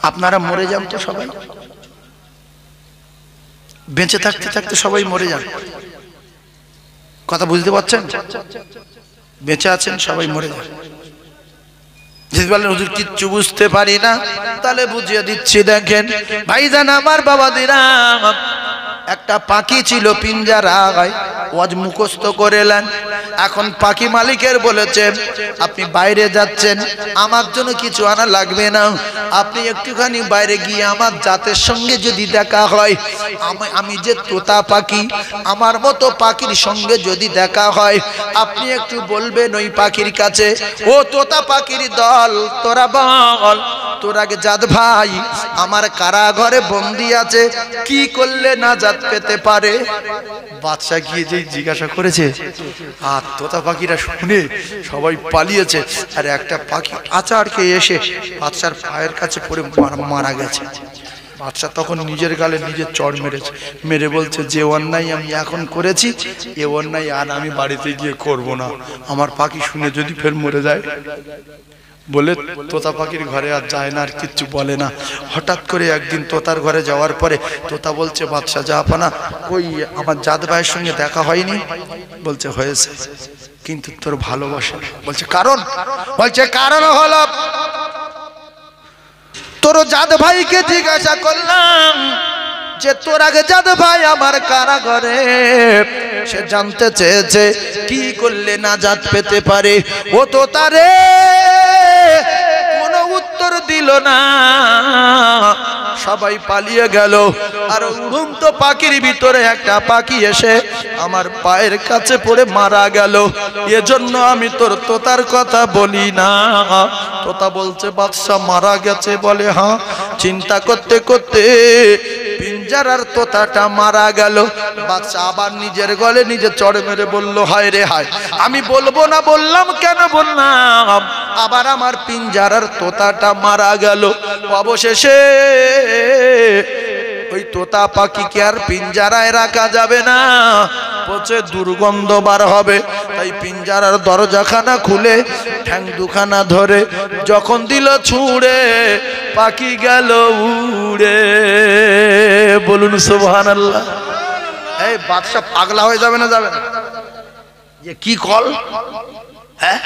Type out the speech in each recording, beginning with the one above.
আপনারা মরে যান তো সবাই, বেঁচে থাকতে থাকতে সবাই মরে যান, কথা বুঝতে পারছেন? বেঁচে আছেন সবাই মরে যান। যদি বলেন হুজুর কিচ্ছু বুঝতে পারি না, তাহলে বুঝিয়ে দিচ্ছি। দেখেন ভাইজান আমার বাবাদিরা, একটা পাখি ছিল পিঞ্জারায়, ওয়াজ মুখস্থ করে এলেন। এখন পাখি মালিকের বলেছে আপনি বাইরে যাচ্ছেন, আমার জন্য কিছু আনা লাগবে না, আপনি একটুখানি বাইরে গিয়ে আমার জাতের সঙ্গে যদি দেখা হয়, আমি যে তোতা পাখি, আমার মতো পাখির সঙ্গে যদি দেখা হয়, আপনি একটু বলবেন ওই পাখির কাছে, ও তোতা পাখির দল, তোরা বল তোর আগে জাত ভাই আমার কারাঘরে বন্দি আছে, কি করলে নাজাত পেতে পারে? বাদশা গিয়ে যে জিজ্ঞাসা করেছে, আর তোতা পাখিরা শুনে সবাই পালিয়েছে, আর একটা পাখি আচারকে এসে বাদশার পায়ের কাছে পড়ে মারা গেছে। বাদশা তখন নিজের গালে নিজের চড় মেরেছে, মেরে বলছে যে অন্যায় আমি এখন করেছি, এ অন্যায় আর আমি বাড়িতে গিয়ে করব না, আমার পাখি শুনে যদি ফের মরে যায়। বলে তোতা পাখির ঘরে আর যায় না, আর কিচ্ছু বলে না। হঠাৎ করে একদিন তোতার ঘরে যাওয়ার পরে তোতা বলছে, বাদশা জাহাপানা, কই আমার জাত ভাইয়ের সঙ্গে দেখা হয়নি? বলছে হয়েছে, কিন্তু তোর ভালোবাসে। বলছে কারণ? বলছে কারণ হলো তোর জাত ভাইকে জিজ্ঞাসা করলাম যে তোর আগে জাত ভাই আমার কারাগারে, সে জানতে চেয়েছে কি করলে নাজাত পেতে পারে। ও তো তারে কোনো উত্তর দিল না, সবাই পালিয়ে গেল। আর উড়ন্ত পাখির ভিতরে একটা পাখি এসে আমার পায়ের কাছে পড়ে মারা গেল। এজন্য আমি তোর তোতার কথা বলি না। তোতা বলছে বাদশা মারা গেছে? বলে হ্যাঁ। চিন্তা করতে করতে পিঞ্জারার তোতাটা মারা গেল। বাদশা আবার নিজের গলে নিজে চড় মেরে বলল, হায় রে হায়, আমি বলবো না বললাম, কেন বললাম? আবার আমার পিঞ্জারার তোতাটা মারা গেল। অবশেষে ওই তোতা পাখিকে আর পিঞ্জারায় রাখা যাবে না, পচে দুর্গন্ধ বার হবে। তাই পিঞ্জারার দরজাখানা খুলে ঠ্যাং দুখানা ধরে যখন দিল ছুঁড়ে, পাখি গেল উড়ে। বলুন সুবহানাল্লাহ। এই বাদশা পাগলা হয়ে যাবে না? যাবে না? যে কি কল, হ্যাঁ?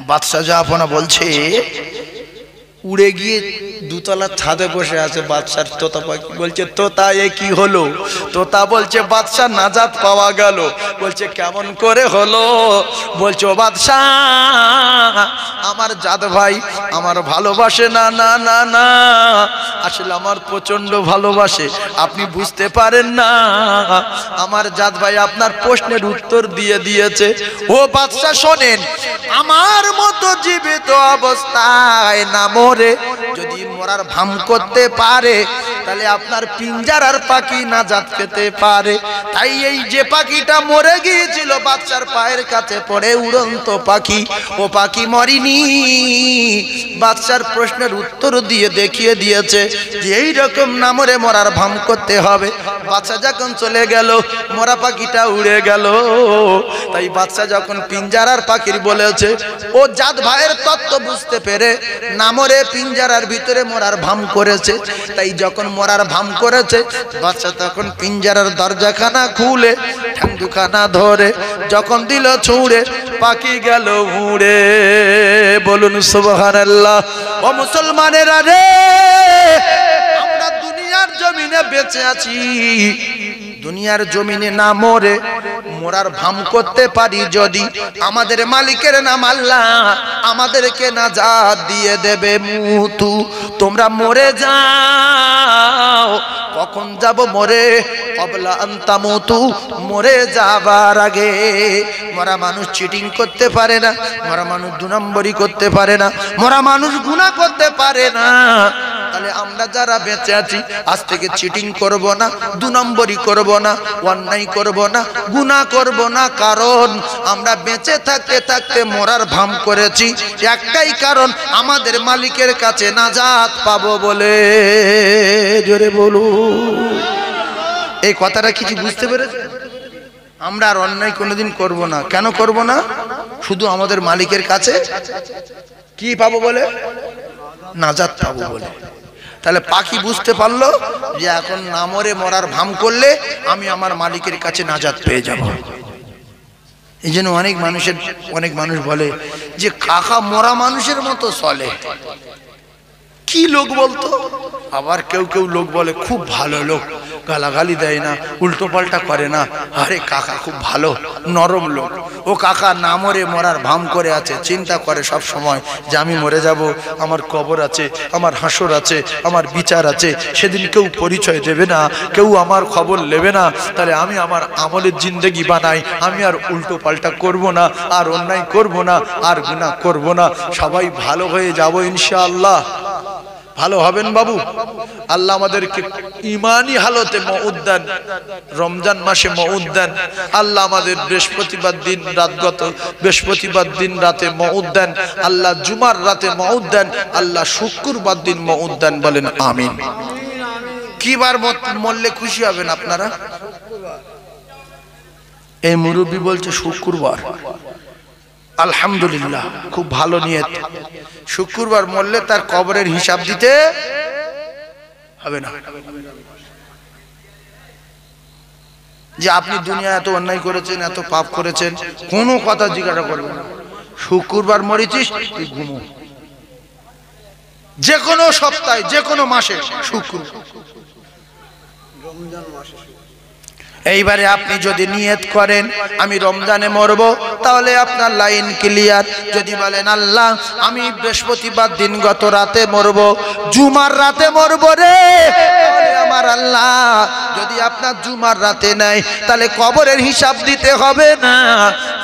বাদশা জাহাপনা বলছে উড়ে গিয়ে দুতলার ছাদে বসে আছে বাদশার তোতা পাখি। বলছে তোতা এ কি হলো? তোতা বলছে বাদশা নাজাত পাওয়া গেল। বলছে কেমন করে হলো? বলছে ও বাদশা, আমার জাত ভাই আমার ভালোবাসে না। না না না, আসলে আমার প্রচন্ড ভালোবাসে, আপনি বুঝতে পারেন না। আমার জাত ভাই আপনার প্রশ্নের উত্তর দিয়ে দিয়েছে। ও বাদশা শোনেন, আমার মতো জীবিত অবস্থায় না মরে যদি মরার ভাম করতে পারে, তাহলে আপনার পিঞ্জারার পাখি নাজাত পেতে পারে। তাই এই যে পাখিটা মরে গিয়েছিল বাদশার পায়ের কাছে পড়ে, উড়ন্ত পাখি, ও পাখি মরিনি। বাদশার প্রশ্নের উত্তর দিয়ে দেখিয়ে দিয়েছে যে এইরকম না মরে মরার ভাম করতে হবে। বাদশা যখন চলে গেল, মরা পাখিটা উড়ে গেল। তাই বাদশা যখন পিঞ্জারার পাখির বলেছে, ও জাত ভাইয়ের তত্ত্ব বুঝতে পেরে না মরে পিঞ্জারার ভিতরে মরার ভাম করেছে। তাই যখন মরার ভাম করেছে, বাদশা তখন পিঞ্জারার দরজাখানা খুলে ঠ্যাং দুখানা ধরে যখন দিল ছুঁড়ে, পাখি গেল উড়ে। বলুন সুবহানাল্লাহ। ও মুসলমানেরা রে, আমরা দুনিয়ার জমিনে বেঁচে আছি, দুনিয়ার জমিনে না মরে মরার ভাম করতে পারি যদি, আমাদের মালিকের নাম আল্লাহ আমাদেরকে নাজাত দিয়ে দেবে। মুতু, তোমরা মরে যাও। কখন যাব মরে? কবলা আনতা মুতু, মরে যাবার আগে। মরা মানুষ চিটিং করতে পারে না, মরা মানুষ 2 নম্বরই করতে পারে না, মরা মানুষ গুনাহ করতে পারে না। তাহলে আমরা যারা বেঁচে আছি আজ থেকে চিটিং করব না, 2 নম্বরই করব না, অন্যায় করব না, গুনাহ করব না। কারণ আমরা বেঁচে থাকতে থাকতে মরার ভাম করেছি, একটাই কারণ, আমাদের মালিকের কাছে নাজাত পাবো বলে। জোরে বলুন। এই কথাটা কিছু বুঝতে পেরেছেন? আমরা আর অন্যায় কোনোদিন করব না। কেন করব না? শুধু আমাদের মালিকের কাছে কি পাবো বলে? নাজাত পাবো বলে। তাহলে পাখি বুঝতে পারলো যে এখন না মরে মরার ভাম করলে আমি আমার মালিকের কাছে নাজাত পেয়ে যাব। এই জন্য অনেক মানুষ বলে যে কাকা মরা মানুষের মতো চলে। কি লোক বলতো? আবার কেউ কেউ লোক বলে খুব ভালো লোক, গালাগালি দেয় না, উল্টো পাল্টা করে না। আরে কাকা খুব ভালো নরম লোক। ও কাকা না মরে মরার ভাম করে আছে, চিন্তা করে সব সময় যে আমি মরে যাব, আমার কবর আছে, আমার হাসর আছে, আমার বিচার আছে, সেদিন কেউ পরিচয় দেবে না, কেউ আমার খবর নেবে না। তাহলে আমি আমার আমলের জিন্দেগি বানাই, আমি আর উল্টো পাল্টা করব না, আর অন্যায় করব না, আর গুনাহ করব না, সবাই ভালো হয়ে যাব ইনশাআল্লাহ। ভালো হবেন বাবু। আল্লাহ আমাদেরকে ইমানি হালতে মউত দেন, রমজান মাসে মউত দেন। আল্লাহ আমাদের বৃহস্পতিবার দিন রাতগত বৃহস্পতিবার দিন রাতে মউত দেন। আল্লাহ জুমার রাতে মউত দেন। আল্লাহ শুক্রবার দিন মউত দেন। বলেন আমিন। কি বার মরলে খুশি হবেন আপনারা? এই মুরব্বী বলছে শুক্রবার। আলহামদুলিল্লাহ, খুব ভালো নিয়ত। শুক্রবার মরলে তার কবরের হিসাব দিতে হবে না যে আপনি দুনিয়া এত অন্যায় করেছেন, এত পাপ করেছেন, কোনো কথা জিজ্ঞাসা করবেন না। শুক্রবার মরেছিস তুই ঘুমো, যে কোনো সপ্তাহে, যে কোনো মাসে শুক্রবার। রমজান মাসে এইবারে আপনি যদি নিয়ত করেন আমি রমজানে মরব, তাহলে আপনার লাইন ক্লিয়ার। যদি বলেন আল্লাহ আমি বৃহস্পতিবার দিন গত রাতে মরব, জুমার রাতে মরব রে, তাহলে আমার আল্লাহ যদি আপনার জুমার রাতে নেয় তাহলে কবরের হিসাব দিতে হবে না।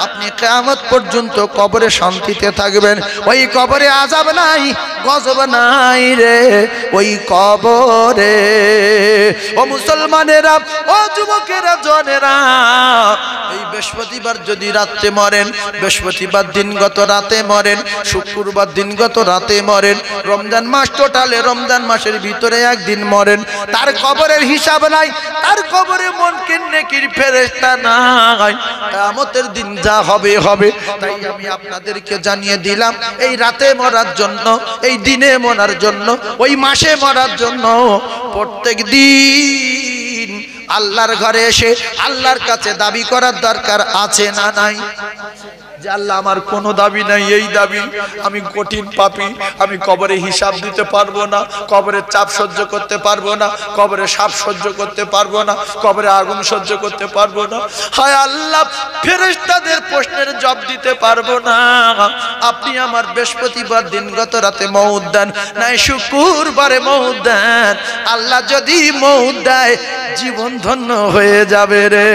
আপনি কিয়ামত পর্যন্ত কবরে শান্তিতে থাকবেন। ওই কবরে আযাব নাই, গজব নাই রে ওই কবরে। ও মুসলমানেরা, ও যুবকেরা, জনেরা, এই বৃহস্পতিবার যদি রাতে মরেন, বৃহস্পতিবার দিন গত রাতে মরেন, শুক্রবার দিন গত রাতে মরেন, রমজান মাস টোটালে রমজান মাসের ভিতরে একদিন মরেন, তার কবরের হিসাব নাই, তার কবরে মুনকির নেকির ফেরেশতা নাই। কিয়ামতের দিন যা হবে হবে। তাই আমি আপনাদেরকে জানিয়ে দিলাম, এই রাতে মরার জন্য, এই দিনে মরার জন্য, ওই মাসে মরার জন্য প্রত্যেক দিন আল্লাহর ঘরে এসে আল্লাহর কাছে দাবি করার দরকার আছে না নাই? যে আল্লাহ আমার কোনো দাবি নাই, এই দাবি আমি কঠিন পাপী, আমি কবরে হিসাব দিতে পারবো না, কবরে চাপ সহ্য করতে পারবো না, কবরে সাপ সহ্য করতে পারবো না, কবরে আগুন সহ্য করতে পারবো না। হায় আল্লাহ, ফেরেশতাদের প্রশ্নের জবাব দিতে পারবো না। আপনি আমার বৃহস্পতিবার দিন গত রাতে মউত দেন, নাই শুক্রবারে মউত দেন। আল্লাহ যদি মউত দেয় জীবন ধন্য হয়ে যাবে রে।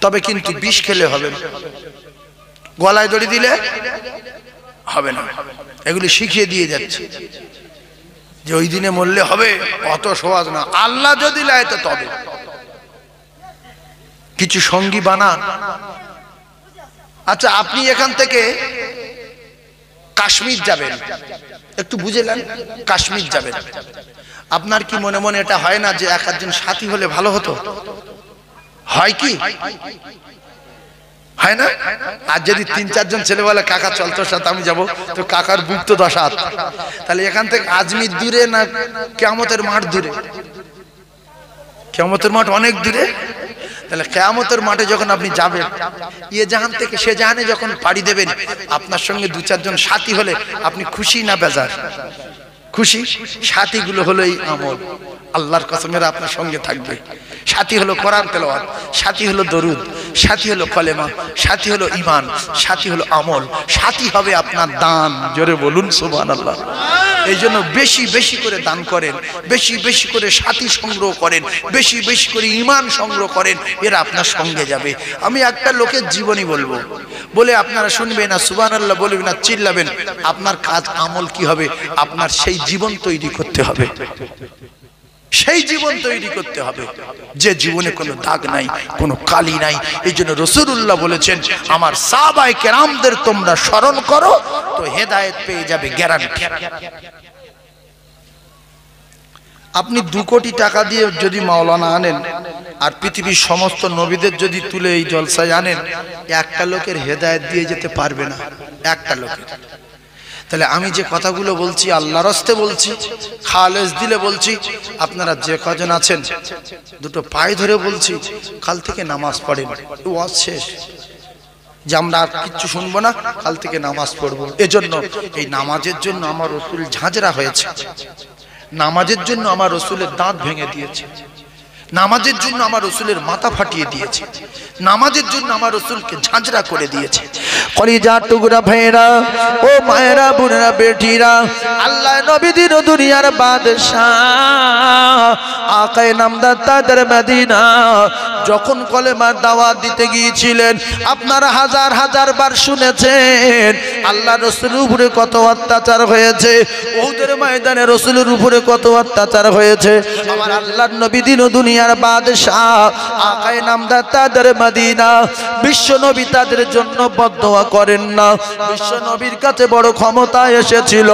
তবে কিন্তু বিষ খেলে হবে না, গলায় দড়ি দিলে হবে না। এগুলি শিখিয়ে দিয়ে যাচ্ছে যে ওই দিনে মরলে হবে, অত সহজ না। আল্লাহ যদি লায় তো তবে কিছু সঙ্গী বানান। আচ্ছা, আপনি এখান থেকে কাশ্মীর যাবেন, একটু বুঝেলেন, কাশ্মীর যাবেন, আপনার কি মনে মনে এটা হয় না যে এক একজন সাথী হলে ভালো হতো? হয় কি হয় না? আর যদি ৩-৪ জন ছেলে বলে কাকা চল তোর সাথে আমি যাবো, তো কাকার বুক তো 10 হাত। তাহলে এখান থেকে আজমির দূরে না কিয়ামতের মাঠ দূরে? কিয়ামতের মাঠ অনেক দূরে। তাহলে কিয়ামতের মাঠে যখন আপনি যাবেন, ইয়ে জাহান থেকে সে জাহানে যখন পাড়ি দেবেন, আপনার সঙ্গে 2-4 জন সাথী হলে আপনি খুশি না বেজার? খুশি। সাথীগুলো হলো এই আমল, আল্লাহর কসমের আপনার সঙ্গে থাকবে। সাথী হলো কোরআন তেলাওয়াত, সাথী হলো দরুদ, সাথী হলো কলেমা, সাথী হলো ঈমান, সাথী হলো আমল, সাথী হবে আপনার দান। জোরে বলুন সুবহানাল্লাহ। এই জন্য বেশি বেশি করে দান করেন, বেশি বেশি করে সাথী সংগ্রহ করেন, বেশি বেশি করে ঈমান সংগ্রহ করেন, এরা আপনার সঙ্গে যাবে। আমি একটা লোকের জীবনী বলবো, বলে আপনারা শুনবেন না, সুবহানাল্লাহ বলবেন না, চিল্লাবেন। আপনার কাজ আমল কি হবে? আপনার সেই জীবন তৈরি করতে হবে, সেই জীবন তৈরি করতে হবে যে জীবনে কোনো দাগ নাই, কোনো কালি নাই। এই জন্য রাসূলুল্লাহ বলেছেন, আমার সাহাবায়ে কেরামদের তোমরা স্মরণ করো তো হেদায়েত পেয়ে যাবে গ্যারান্টি। আপনি 2 কোটি টাকা দিয়ে যদি মাওলানা আনেন আর পৃথিবীর সমস্ত নবীদের যদি তুলে এই জলসায় আনেন, একটা লোকের হেদায়েত দিয়ে যেতে পারবে না, একটা লোকের। তাহলে আমি যে কথাগুলো বলছি আল্লাহর রাস্তে বলছি, খালেস দিলে বলছি। আপনারা যে কজন আছেন দুটো পায়ে ধরে বলছি, কাল থেকে নামাজ পড়েন। ওয়াজ শেষ, যে আমরা আর কিচ্ছু শুনবো না, কাল থেকে নামাজ পড়বো। এজন্য এই নামাজের জন্য আমার রসুল ঝাঁঝরা হয়েছে, নামাজের জন্য আমার রসুলের দাঁত ভেঙে দিয়েছে, নামাজের জন্য আমার রসুলের মাথা ফাটিয়ে দিয়েছে, নামাজের জন্য আমার রসুলকে ঝাঁঝরা করে দিয়েছে। কলিজার টুকরা ভাইরা, ও মায়েরা, বোনেরা, বেটিরা, আল্লাহ নবী দিন দুনিয়ার বাদশাহ আকায়ে নামদার তাদের মদিনা যখন কলেমার দাওয়াত দিতে গিয়েছিলেন, আপনারা হাজার হাজার বার শুনেছেন আল্লাহ রসুলের উপরে কত অত্যাচার হয়েছে, উহুদের ময়দানে রসুলের উপরে কত অত্যাচার হয়েছে। আমার আল্লাহর নবী দিন দুনিয়ার বাদশাহ আকায়ে নামদার তাদের মদিনা, বিশ্ব নবী তাদের জন্য বদদোয়া করেন না। বিশ্ব নবীর কাছে বড় ক্ষমতা এসেছিল,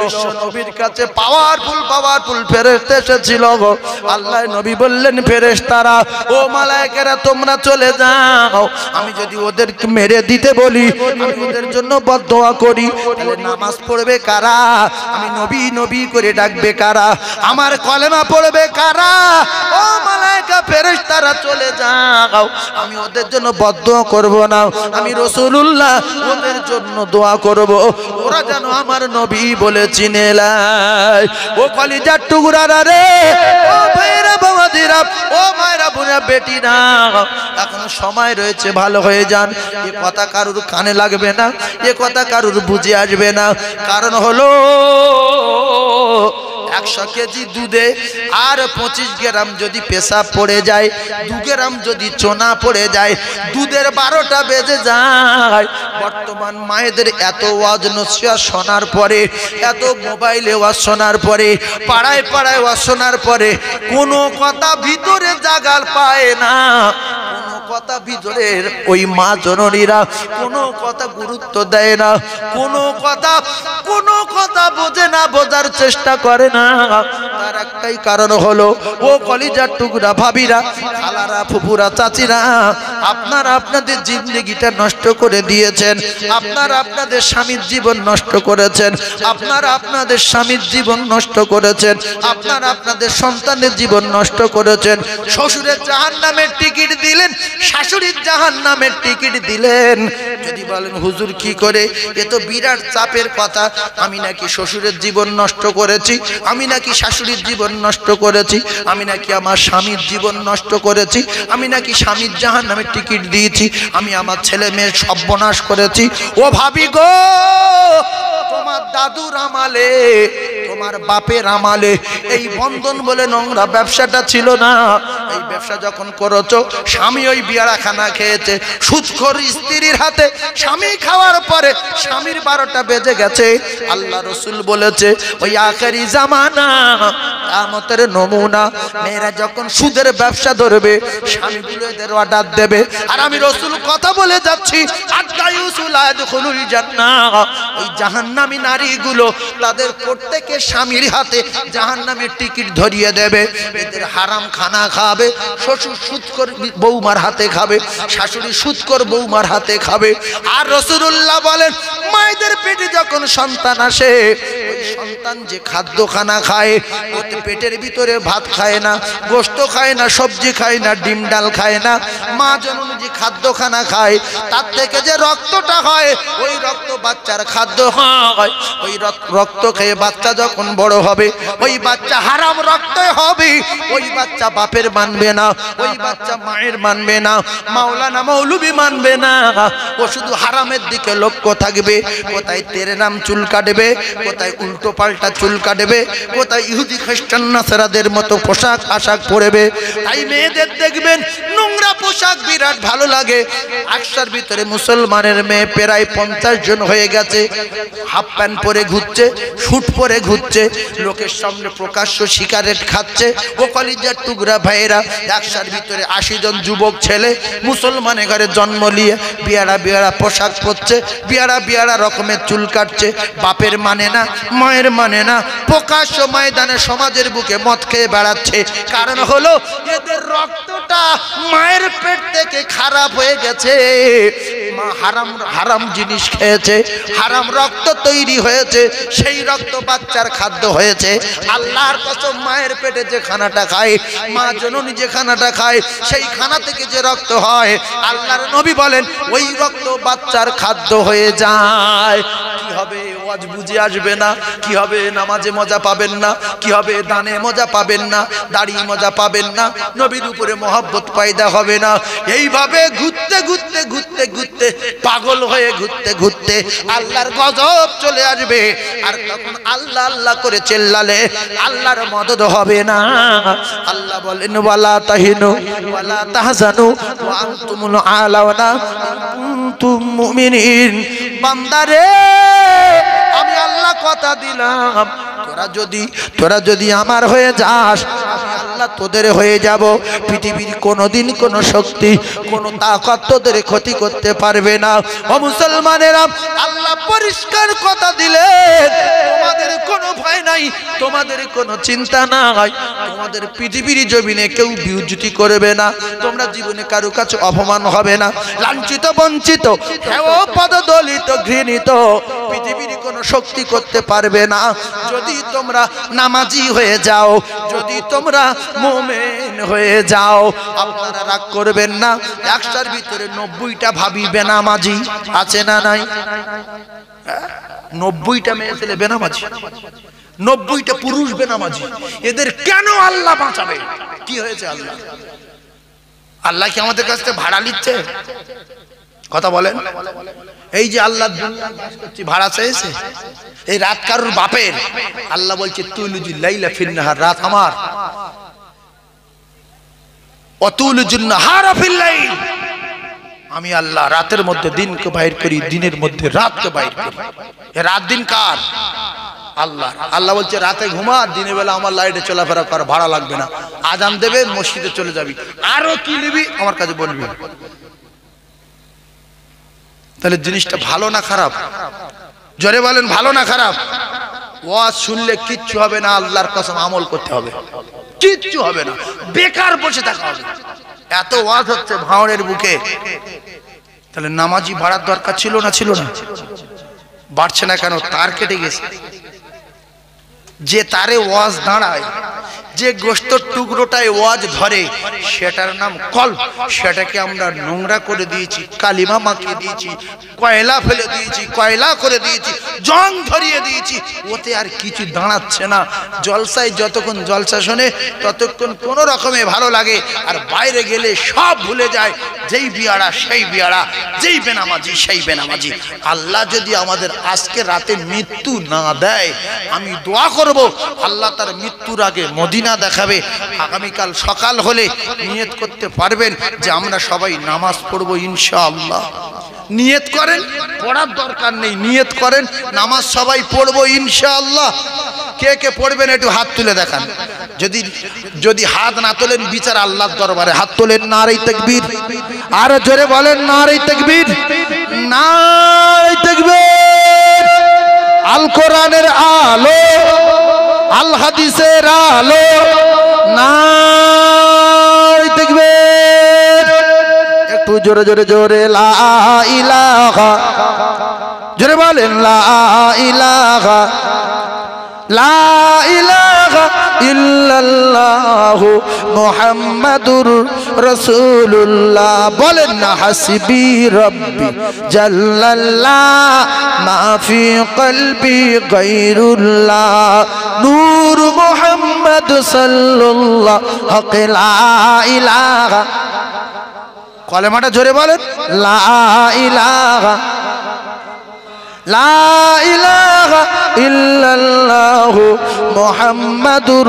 বিশ্ব নবীর কাছে পাওয়ারফুল ফেরেশতা এসেছিল। আল্লাহ নবী বললেন, ফেরেশতারা, ও মালায়েকেরা, তোমরা চলে যাও। আমি যদি ওদেরকে মেরে দিতে বলি, আমি ওদের জন্য বদদোয়া করি, তাহলে নামাজ পড়বে কারা? আমি নবী নবী করে ডাকবে কারা? আমার কলেমা পড়বে কারা? ও মালায়েকা, ফেরেশতারা চলে যাও, আমি ওদের জন্য বদদোয়া করব না, আমি রাসূলুল্লাহ ওদের জন্য দোয়া করব, ওরা যেন আমার নবী বলে চিনে নেয়। ও কলিজার টুকরারা রে, ও ভাইরা, বাবাজিরা, ও মায়েরা, বোনেরা, বেটিরা, এখনো সময় রয়েছে, ভালো হয়ে যান। এ কথা কারুর কানে লাগবে না, এ কথা কারুর বুঝে আসবে না। কারণ হলো 100 কেজি দুধে আর 25 গ্রাম যদি পেশাব পড়ে যায়, 2 গ্রাম যদি চোনা পড়ে যায়, দুধের 12টা বেজে যায়। বর্তমান মায়েদের এত ওয়াজ নসিহত শোনার পরে, এত মোবাইলে ওয়াজ শোনার পরে, পাড়ায় পাড়ায় ওয়াজ শোনার পরে, কোনো কথা ভিতরে জাগাল পায় না, কোনো কথা ভিতরের ওই মা জননীরা কোনো কথা গুরুত্ব দেয় না, কোনো কথা বোঝে না, বোঝার চেষ্টা করে না। তার একটাই কারণ হলো, ও কলিজার টুকরা ভাবিরা, খালারা, ফুপুরা, চাচিরা, আপনারা আপনাদের জিন্দগিটা নষ্ট করে দিয়েছেন, আপনারা আপনাদের স্বামীর জীবন নষ্ট করেছেন, আপনারা আপনাদের স্বামীর জীবন নষ্ট করেছেন, আপনারা আপনাদের সন্তানের জীবন নষ্ট করেছেন। শ্বশুরের জাহান্নামের টিকিট দিলেন, শাশুড়ির জাহান্নামের টিকিট দিলেন। যদি বলেন হুজুর কি করে, এ তো বিরাট চাপের কথা। আমি নাকি শ্বশুরের জীবন নষ্ট করেছি, আমি নাকি শাশুড়ির জীবন নষ্ট করেছি, আমি নাকি আমার স্বামীর জীবন নষ্ট করেছি, আমি নাকি স্বামীর জাহান্নামের টিকিট দিয়েছি, আমি আমার ছেলে মেয়ের সর্বনাশ করেছি। ও ভাবি গো, তোমার দাদুর আমালে, তোমার বাপের আমালে এই বন্ধন বলে নোংরা ব্যবসাটা ছিল না। এই ব্যবসা যখন করেছো, স্বামী ওই বিয়ারাখানা খেয়েছে, সুদখোর স্ত্রীর হাতে, স্বামী খাওয়ার পরে স্বামীর 12টা বেজে গেছে। আল্লাহ রসুল বলেছে, ওই আখেরি জামানা, কিয়ামতের নমুনা, মেয়েরা যখন সুদের ব্যবসা ধরবে, স্বামীগুলো এদের অর্ডার দেবে। আর আমি রসুল কথা বলে যাচ্ছি, ওই জাহান্নামী নারীগুলো তাদের প্রত্যেকের স্বামীর হাতে জাহান্নামের টিকিট ধরিয়ে দেবে। এদের হারাম খানা খাবে, শ্বশুর সুদখোর বৌমার হাতে খাবে, শাশুড়ি সুদখোর বৌমার হাতে খাবে। আর রাসূলুল্লাহ বলেন, মায়েদের পেটে যখন সন্তান আসে, ওই সন্তান যে খাদ্য খানা খায়, ওতে পেটের ভিতরে ভাত খায় না, গোশত খায় না, সবজি খায় না, ডিম ডাল খায় না। মা জননী যে খাদ্য খানা খায়, তার থেকে যে রক্তটা হয়, ওই রক্ত বাচ্চার খাদ্য হয়। ওই রক্ত খেয়ে বাচ্চা যখন বড় হবে, ওই বাচ্চা হারাম রক্তই হবে। ওই বাচ্চা বাপের মানবে না, ওই বাচ্চা মায়ের মানবে না, মাওলানা মৌলবি মানবে না। ও শুধু হারামের দিকে লক্ষ্য থাকবে। কোথায় তেরে নাম চুল কাটবে, কোথায় উল্টো পাল্টা চুল কাটবে, কোথায় ইহুদি খ্রিস্টান নাসারাদের মতো পোশাক আশাক পরবে। তাই মেয়েদের দেখবেন নোংরা পোশাক বিরাট ভালো লাগে। 100টার ভিতরে মুসলমানের মেয়ে প্রায় 50 জন হয়ে গেছে, হাফ প্যান্ট পরে ঘুরছে, শুট পরে ঘুরছে, লোকের সামনে প্রকাশ্য সিগারেট খাচ্ছে। ও কলিজার টুকরা ভাইয়েরা, 100টার ভিতরে 80 জন যুবক ছেলে মুসলমানের ঘরে জন্ম নিয়ে বিয়ারা পোশাক পরছে, বিয়ারা রকমের চুল কাটছে। বাপের মানে না, মায়ের মানে মানে না, প্রকাশ্য ময়দানে সমাজের বুকে মদ খেয়ে বেড়াচ্ছে। কারণ হলো এদের রক্তটা মায়ের পেট থেকে খারাপ হয়ে গেছে, মা হারাম হারাম জিনিস খেয়েছে, হারাম রক্ত তৈরি হয়েছে, সেই রক্ত বাচ্চার খাদ্য হয়েছে। আল্লাহর কসম, মায়ের পেটে যে খানাটা খায়, মা জননী যে খানাটা খায়, সেই খানা থেকে যে রক্ত হয়, আল্লাহর নবী বলেন ওই রক্ত বাচ্চার খাদ্য হয়ে যায়। কি হবে? ওয়াজ বুঝে আসবে না। কি হবে? নামাজে মজা পাবেন না। কি হবে? দানে মজা পাবেন না, দাড়ি মজা পাবেন না, নবীর উপরে মহব্বত পয়দা হবে না। এইভাবে ঘুরতে ঘুরতে ঘুরতে ঘুরতে পাগল হয়ে ঘুরতে ঘুরতে আল্লাহর গজব চলে আসবে। আর তখন আল্লাহ আল্লাহ করে চেল্লালে আল্লাহর মদদ হবে না। আল্লাহ বলেন ওয়ালা তাহিনু ওয়ালা তাহজানু ওয়া আনতুমুল আলাউনা ইন কুনতুম মুমিনিন। বান্দারে, আমি আল্লাহ কথা দিলাম, তোরা যদি আমার হয়ে যাস, আমি আল্লাহ তোদের হয়ে যাব। পৃথিবীর কোনোদিন কোনো শক্তি, কোনো তাকত তোদের ক্ষতি করতে পারবে না। ও মুসলমানেরা, আল্লাহ পরিষ্কার কথা দিলেন, তোমাদের কোনো ভয় নাই, তোমাদের কোনো চিন্তা নাই, তোমাদের পৃথিবীর জমিনে কেউ বিউজ্জতি করবে না, তোমরা জীবনে কারো কাছে অপমান হবে না, লাঞ্ছিত বঞ্চিত হেয় পদদলিত ঘৃণিত পৃথিবীর কোনো শক্তি করতে পারবে না। যদি তোমরা নামাজি হয়ে যাও, যদি তোমরা মুমিন হয়ে যাও। আপনারা রাগ করবেন না, 100টার ভিতরে 90টা ভাবি বেনামাজি আছে না নাই? 90টা মেয়ে ছেলে বেনামাজি, 90টা পুরুষ বেনামাজি। এদের কেন আল্লাহ বাঁচাবে? কি হয়েছে? আল্লাহ কি আমাদের কাছ থেকে ভাড়া নিচ্ছে? কথা বলেন। এই যে আল্লাহ দুনিয়া বাস করছি, ভাড়া চেয়েছে? এই রাত কারুর বাপের? আল্লাহ বলছে তুলুজুল লাইলা ফিন নাহার, রাত আমার। অতুলুজুন নাহারা ফিল লাইল, আমি আল্লাহ রাতের মধ্যে দিনকে বাইর করি, দিনের মধ্যে রাতকে বাইর করি। এ রাত দিন কার? আল্লাহ। আল্লাহ বলছে রাতে ঘুমা, দিনের বেলা আমার লাইটে চলাফেরা কর, ভাড়া লাগবে না। আজান দেবে, মসজিদে চলে যাবি, আরো কি নিবি আমার কাছে বলবি। তাহলে জিনিসটা ভালো না খারাপ? জোরে বলেন, ভালো না খারাপ? ওয়াজ শুনলে কিচ্ছু হবে না, আল্লাহর কসম আমল করতে হবে, কিচ্ছু হবে না, বেকার বসে থাকা হবে। এত ওয়াজ হচ্ছে ভাঁড়ের বুকে, তাহলে নামাজি ভাড়ার দরকার ছিল না? ছিল না? বাড়ছে না কেন? তার কেটে গেছে। যে তারে ওয়াজ দাঁড়ায়, যে গোশতের টুকরোটায় ওয়াজ ধরে, সেটার নাম কলব। সেটাকে আমরা নোংরা করে দিয়েছি, কালিমা মাখিয়ে দিয়েছি, কয়লা ফেলে দিয়েছি, কয়লা করে দিয়েছি, জং ধরিয়ে দিয়েছি, ওতে আর কিছু দাঁড়াচ্ছে না। জলসায় যতক্ষণ জলসা শোনে ততক্ষণ কোনো রকমে ভালো লাগে, আর বাইরে গেলে সব ভুলে যায়। যেই বিয়ারা সেই বিয়ারা, যেই বেনামাজি সেই বেনামাজি। আল্লাহ যদি আমাদের আজকে রাতে মৃত্যু না দেয়, আমি দোয়া করব আল্লাহ তার মৃত্যুর আগে মদিনা দেখাবে। আগামীকাল সকাল হলে নিয়ত করতে পারবেন যে আমরা সবাই নামাজ পড়বো ইনশাআল্লাহ। নিয়ত করেন, পড়ার দরকার নেই, নিয়ত করেন নামাজ সবাই পড়বো ইনশাআল্লাহ। কে কে পড়বেন একটু হাত তুলে দেখান। যদি হাত না তোলেন, বিচার আল্লাহর দরবারে। হাত তোলেন, নারে তাকবীর। আর জোরে বলেন নারে তাকবীর, নারে তাকবীর। আল কোরআনের আলো, আল হাদিসের আলো, নারে তাকবীর। একটু জোরে জোরে জোরে লা ইলাহা, জোরে বলেন লা ইলাহা, লা ইলাহা ইল্লাল্লাহু মুহাম্মাদুর রাসূলুল্লাহ। বলেন না হাসবি রব্বি জাল্লাল্লাহ মা ফি কলবি গায়রুল্লাহ নূর মুহাম্মদ সাল্লাল্লাহু লা ইলাহা। কলেমাটা জোরে বলেন, লা ইলাহা, লা ইলাহা ইল্লাল্লাহু মুহাম্মাদুর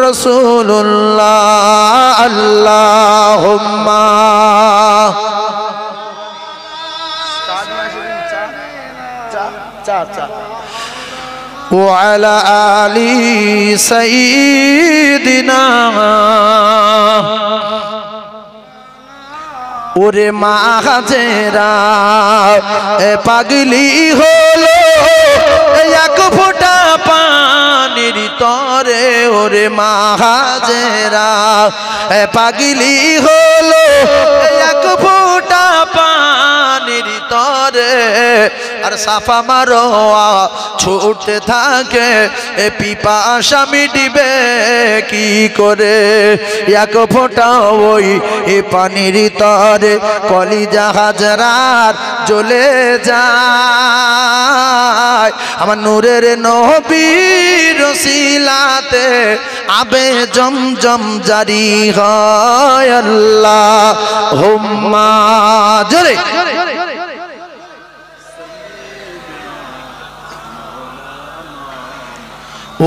রাসূলুল্লাহ। আল্লাহুম্মা ওয়া আলা আলি সাইয়্যিদিনা। ওরে মাঝেরা পাগলি হলো এক ফোঁটা মাহাজেরা পাগলি হলো এক ফোঁটা পানির তরে আর সাফা মারোয়া ছুটতে থাকে এ পিপাসা মিটবে কি করে এক ফোঁটা ওই এ পানির তরে কলিজা হাজরার জ্বলে যায় আমার নূরের নবীর ওসিলাতে আবে জমজম জারি হয় আল্লাহুম্মা জোরে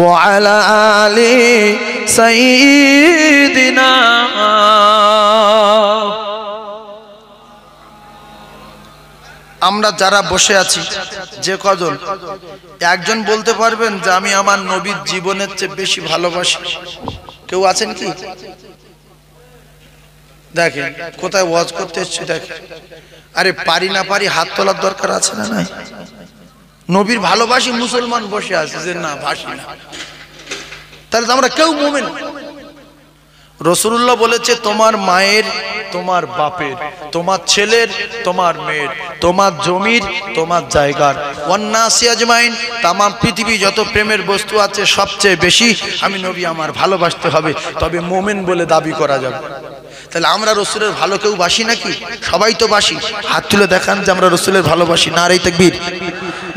وعلى آل سيدنا আমরা যারা বসে আছি যে কজন একজন বলতে পারবেন যে আমি আমার নবীর জীবনের চেয়ে বেশি ভালোবাসি কেউ আছেন কি দেখেন কোথায় ওয়াজ করতে এসেছি দেখেন আরে পারি না পারি হাত তোলার দরকার আছে না নাই নবীর ভালোবাসি মুসলমান বসে আছে যে না ভাসি না তাহলে আমরা কেউ মুমিন রাসূলুল্লাহ বলেছে তোমার মায়ের তোমার বাপের তোমার ছেলের তোমার মেয়ের তোমার জমির তোমার জায়গার ওয়ান্নাসি আজমাইন তাম পৃথিবী যত প্রেমের বস্তু আছে সবচেয়ে বেশি আমি নবী আমার ভালোবাসতে হবে তবে মুমিন বলে দাবি করা যাবে তাহলে আমরা রাসূলের ভালো কেউ বাসি নাকি সবাই তো বাসি হাত তুলে দেখান যে আমরা রাসূলের ভালোবাসি নারে তাকবীর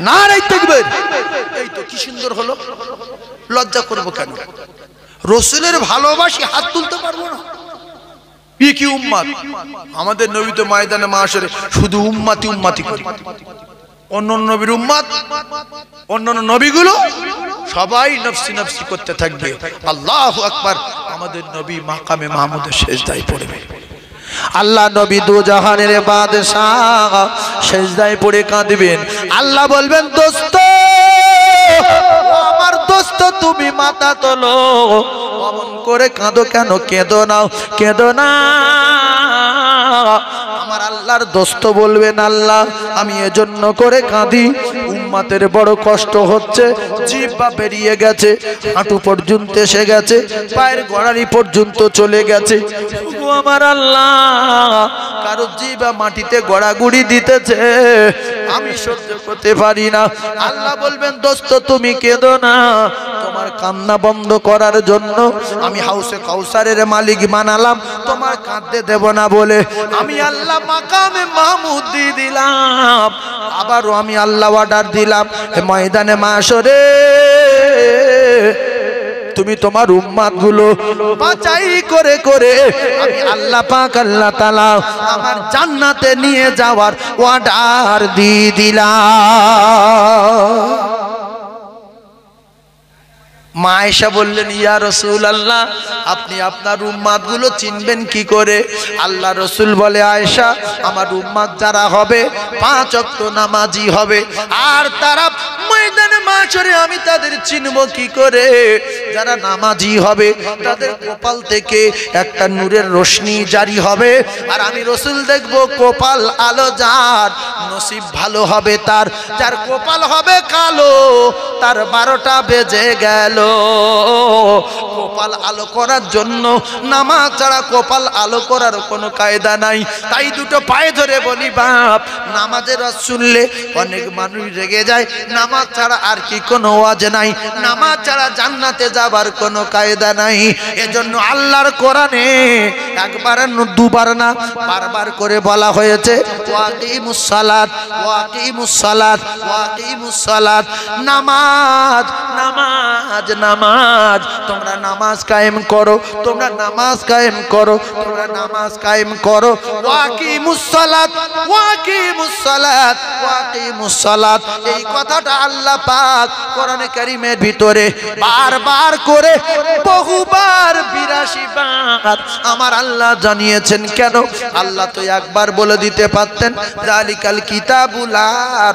নারে তাকবীর এই তো কি সুন্দর হলো লজ্জা করব কেন রাসূলের ভালোবাসি হাত তুলতে পারবো না কি উম্মত আমাদের নবী তো ময়দানে মাশরে শুধু উম্মতি উম্মতি করে অন্যান্য নবীর উম্মত অন্যান্য নবীগুলো সবাই নফসি নফসি করতে থাকবে আল্লাহু আকবার আমাদের নবী মাকামে মাহমুদের সিজদায় পড়বে আল্লাহ নবী দু জাহানের বাদশাহ সিজদায় পড়ে কাঁদবেন আল্লাহ বলবেন দোস্ত আমার দোস্ত তুমি মাথা তোলো অমন করে কাঁদো কেন কেঁদো না আমার আল্লাহর দোস্ত বলবেন আল্লাহ আমি এজন্য করে কাঁদি উম্মতের বড় কষ্ট হচ্ছে জিহ্বা বেরিয়ে গেছে হাঁটু পর্যন্ত এসে গেছে পায়ের গোড়ালি পর্যন্ত চলে গেছে ও আমার আল্লাহ কারো জিহ্বা মাটিতে গড়াগড়ি দিতেছে আমি সহ্য করতে পারি না আল্লাহ বলবেন দোস্ত তুমি কেঁদো না তোমার কান্না বন্ধ করার জন্য আমি হাউসে কাউসারের মালিক বানালাম তোমার কাঁদতে দেব না বলে আমি আল্লাহ মাকামে মাহমুদ দিয়ে দিলাম আবারও আমি আল্লাহ অর্ডার দিলাম ময়দানে মাশরে তুমি তোমার উম্মত গুলো বাছাই করে করে আমি আল্লাহ পাক আল্লাহ তাআলা আমার জান্নাতে নিয়ে যাওয়ার অর্ডার দিয়ে দিলাম মা আয়েশা বললেন ইয়া রাসূলুল্লাহ আপনি আপনার উম্মত গুলো চিনবেন কি করে আল্লাহ রাসূল বলে আয়েশা আমার উম্মত যারা হবে 5 ওয়াক্ত নামাজি হবে আর তারা ময়দানে মাশরে আমি তাদের চিনবো কি করে যারা নামাজি হবে তাদের কপাল থেকে একটা নূরের রোশনি জারি হবে আর আমি রাসূল দেখব কপাল আলো যার নসিব ভালো হবে তার যার কপাল হবে কালো তার 12টা বেজে গেল কপাল আলো করার জন্য নামাজ ছাড়া কপাল আলো করার কোনো কায়দা নাই তাই দুটো পায়ে ধরে বলি বাপ নামাজের ওয়াজ শুনলে অনেক মানুষ রেগে যায় নামাজ ছাড়া আর কি কোনো ওয়াজ নাই নামাজ ছাড়া জান্নাতে যাবার কোনো কায়দা নাই এজন্য আল্লাহর কোরআনে একবার না দুবার না বারবার করে বলা হয়েছে ওয়াকিমুস সালাত ওয়াকিমুস সালাত ওয়াকিমুস সালাত নামাজ নামাজ নামাজ তোমরা নামাজ কায়েম করো তোমরা নামাজ কায়েম করো তোমরা নামাজ কায়েম করো ওয়াকিমুস সালাত ওয়াকিমুস সালাত ওয়াকিমুস সালাত এই কথাটা আল্লাহ পাক কোরআনে কারীমের ভিতরে বারবার করে বহুবার 82 বার আমার আল্লাহ জানিয়েছেন কেন আল্লাহ তো একবার বলে দিতে পারতেন জালিকাল কিতাবুলা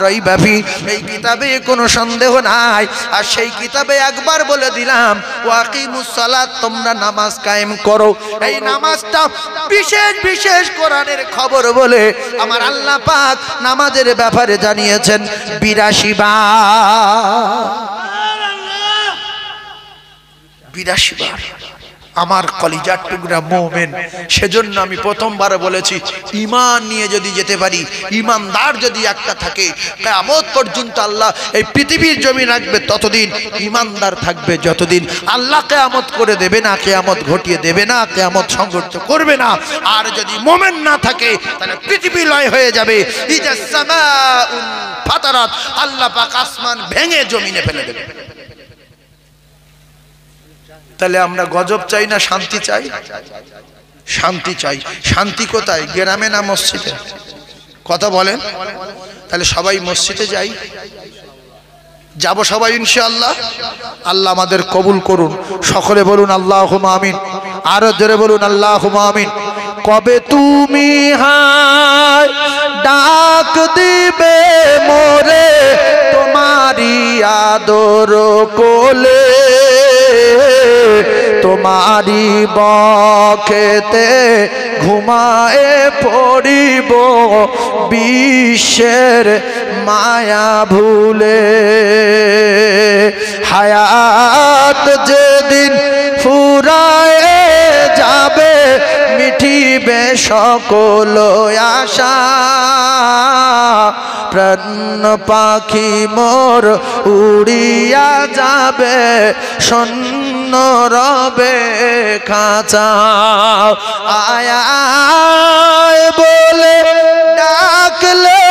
রাইবা ফি এই কিতাবে কোনো সন্দেহ নাই আর সেই কিতাবে একবার বলে দিলাম ওয়াকিমুস সালাত তোমরা নামাজ কায়েম করো এই নামাজটা বিশেষ বিশেষ কোরআনের খবর বলে আমার আল্লাহ পাক নামাজের ব্যাপারে জানিয়েছেন 82 বার 82 বার। আমার কলিজার টুকরা মুমিন, সেজন্য আমি প্রথমবার বলেছি ঈমান নিয়ে যদি যেতে পারি, ঈমানদার যদি একটা থাকে, কিয়ামত পর্যন্ত আল্লাহ এই পৃথিবীর জমি রাখবে ততদিন, ঈমানদার থাকবে যতদিন। আল্লাহ কিয়ামত করে দেবে না, কিয়ামত ঘটিয়ে দেবে না, কিয়ামত সংঘটিত করবে না। আর যদি মুমিন না থাকে তাহলে পৃথিবী লয় হয়ে যাবে। ইজা সামাউন ফাতারাত, আল্লাহ পাক আসমান ভেঙে জমিনে ফেলে দেবে। তাহলে আমরা গজব চাই না শান্তি চাই? শান্তি চাই। শান্তি কোথায়? গ্রামে না মসজিদে? কথা বলেন। তাহলে সবাই মসজিদে যাই, যাব সবাই ইনশাআল্লাহ। আল্লাহ আমাদের কবুল করুন। সকলে বলুন আল্লাহুম্মা আমিন। আরো জোরে বলুন আল্লাহুম্মা আমিন। কবে তুমি হায় ডাক দিবে মোরে তোমারি আদর কোলে, তোমারি বক্ষেতে ঘুমায়ে পড়িব বিশ্বের মায়া ভুলে। হায়াত যেদিন ফুরায়ে যাবে মিটিবে সকল আশা, প্রাণ পাখি মোর উড়িয়া যাবে শূন্য রবে খাঁচা। আয় আয় বলে ডাকলে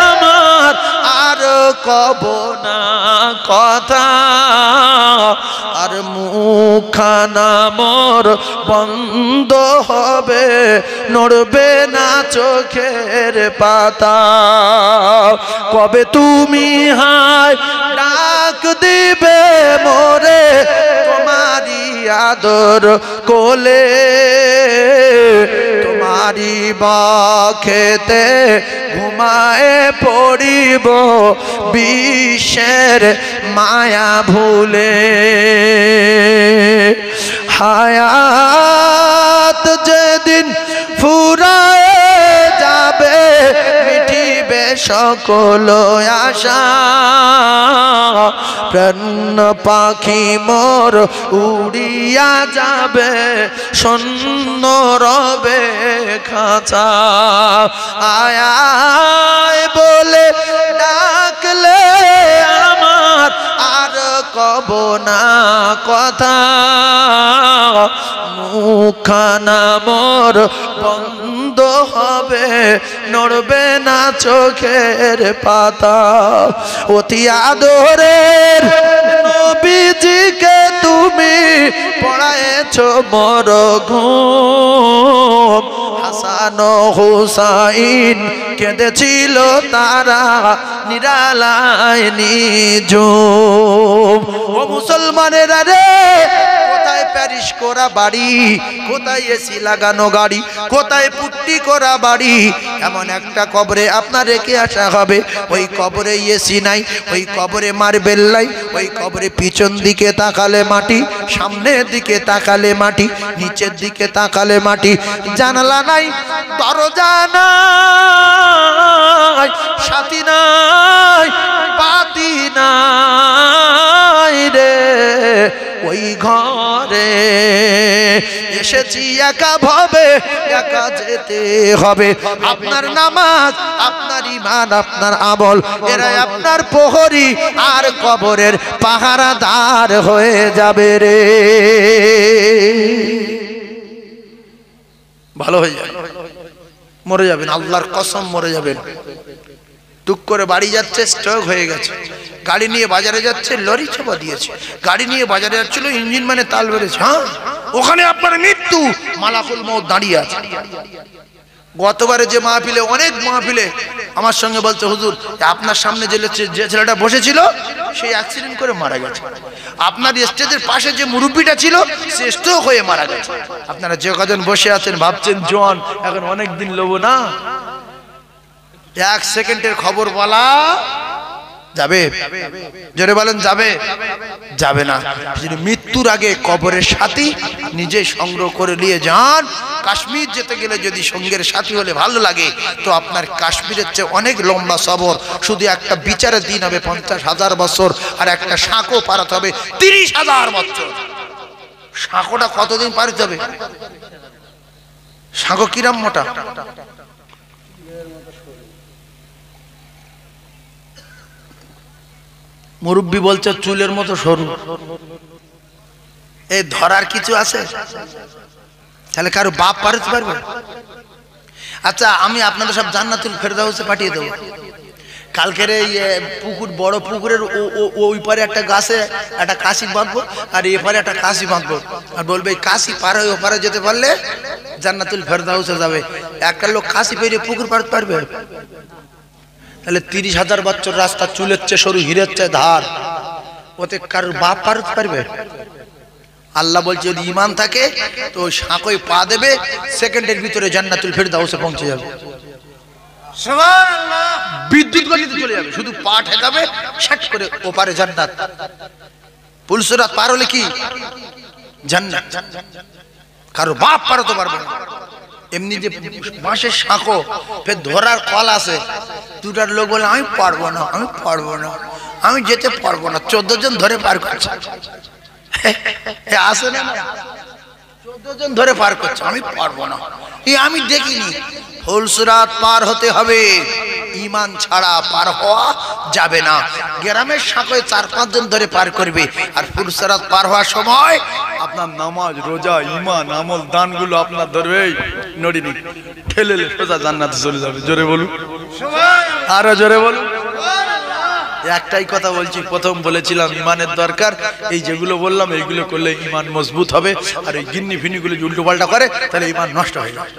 আমার আর কব না কথা, আর মুখখানা মোর বন্ধ হবে, নড়বে না চোখের পাতা। কবে তুমি হায় ডাক দিবে মোরে তোমারি আদর কোলে, তোমারি বক্ষেতে ঘুমায়ে পড়িব বিশ্বের মায়া ভুলে। হায়াত যেদিন ফুরায়ে যাবে মিটিবে সকল আশা, প্রাণ পাখি মোর উড়িয়া যাবে শূন্য রবে খাঁচা। আয় আয় বলে ডাকলে আমার আর কব না কথা, মুখখানা মোর বন্ধ হবে, নড়বে না চোখের পাতা। অতি আদরের নবীজিকে তুমি পড়ায়েছো মোর ঘুম, হাসান হুসাইন কেঁদেছিল তারা নিরালায় নিঝুম। ও মুসলমানেরা রে, কোথায় প্যারিস করা বাড়ি, কোথায় এসি লাগানো গাড়ি, কোথায় পুট্টি করা বাড়ি, এমন একটা কবরে আপনার রেখে আসা হবে। ওই কবরে এসি নাই, ওই কবরে মার্বেল নাই, ওই কবরে পিছন দিকে তাকালে মাটি, সামনের দিকে তাকালে মাটি, নিচের দিকে তাকালে মাটি, জানালা নাই, দরজা নাই, সাথী নাই, পাতি নাই রে। ওই ঘরে এসেছি একা ভাবে, একা যেতে হবে। আপনার নামাজ, আপনার ঈমান, আপনার আমল, এরাই আপনার প্রহরী আর কবরের পাহারাদার হয়ে যাবে রে। ভালো হয়ে যাবে, মরে যাবেন, আল্লাহর কসম মরে যাবেন। টুক করে বাড়ি যাচ্ছে, স্ট্রোক হয়ে গেছে, গাড়ি নিয়ে বাজারে যাচ্ছে, লরি চাপা দিয়েছে, গাড়ি নিয়ে বাজারে যাচ্ছিল, ইঞ্জিন মানে তাল বেড়েছে, হ্যাঁ ওখানে আপনার মৃত্যু, মালাকুল মউত দাঁড়িয়ে আছে। গতবারে যে মাহফিলে, অনেক মাহফিলে আমার সঙ্গে বলছে হুজুর আপনার সামনে যে ছেলেটা বসেছিল সেই অ্যাক্সিডেন্ট করে মারা গেছে, আপনার স্টেজের পাশে যে মুরব্বীটা ছিল সে স্ট্রোক হয়ে মারা গেছে। আপনারা যে কজন বসে আছেন ভাবছেন জোয়ান, এখন অনেক দিন লোবো না, 1 সেকেন্ডের খবর বলা যাবে? জোরে বলেন যাবে? যাবে না। মৃত্যুর আগে কবরের সাথী নিজে সংগ্রহ করে নিয়ে যান। কাশ্মীর যেতে গেলে যদি সঙ্গের সাথী হলে ভালো লাগে, তো আপনার কাশ্মীরের চেয়ে অনেক লম্বা সফর। শুধু একটা বিচারের দিন হবে 50,000 বছর, আর একটা শাঁখও পারাতে হবে 30,000 বছর। সাঁকোটা কতদিন পার হতে হবে? সাঁকো কিরাম মোটা? মুরব্বি বলছে চুলের মতো সরু। এই ধরার কিছু আছে? তাহলে কারো বাপ পার হতে পারবে? আচ্ছা, আমি আপনাদের সব জান্নাতুল ফেরদাউসে পাঠিয়ে দেবো। কালকের এই পুকুর, বড় পুকুরের ওই পারে একটা গাছে একটা কাশি বাঁধবো, আর এ পারে একটা কাশি বাঁধবো, আর বলবে এই কাশি পার হয়ে ওপারে যেতে পারলে জান্নাতুল ফেরদাউসে যাবে। একটা লোক কাশি পেরিয়ে পুকুর পার পারবে? তাহলে 30,000 বছর রাস্তা, চুলের চেয়ে সরু, হীরের চেয়ে ধার, ওতে কারোর বাপ পার হতে পারবে? আল্লাহ বলছে যদি ঈমান থাকে তো ওই সাঁকোয় পা দেবে, সেকেন্ডের ভিতরে জান্নাতুল ফেরদাউসে পৌঁছে যাবে। সুবহানাল্লাহ। বিদ্যুৎ গতিতে চলে যাবে, শুধু পা ঠেকাবে, শট করে ওপারে জান্নাত। পুলসিরাত পার হলে কি জান্নাত। কারো বাপ পার হতে পারবে না। এমনি যে বাঁশের সাঁকো, ফের ধরার কল আছে, দুটার লোক বলে আমি পারবো না, আমি পারবো না, আমি যেতে পারবো না, 14 জন ধরে পার করছে। আসে না, 14 জন ধরে পার করছে, আমি পারবো না, আমি দেখিনি। ফুলসিরাত পার হতে হবে, ঈমান ছাড়া পার হওয়া যাবে না। গ্রামের সাঁকোয় 4-5 জন ধরে পার করবে, আর ফুলসিরাত পার হওয়ার সময় আপনার নামাজ, রোজা, ঈমান, আমল, দানগুলো আপনার ধরবে, নড়িনি ঠেলে সোজা জান্নাতে চলে যাবে। জোরে বলুন সুবহানাল্লাহ, আরো জোরে বলুন সুবহানাল্লাহ। একটাই কথা বলছি, প্রথম বলেছিলাম ঈমানের দরকার। এই যেগুলো বললাম এইগুলো করলে ঈমান মজবুত হবে, আর এই গিন্নি ফিনিগুলো উল্টো পাল্টা করে তাহলে ঈমান নষ্ট হয়ে যাবে।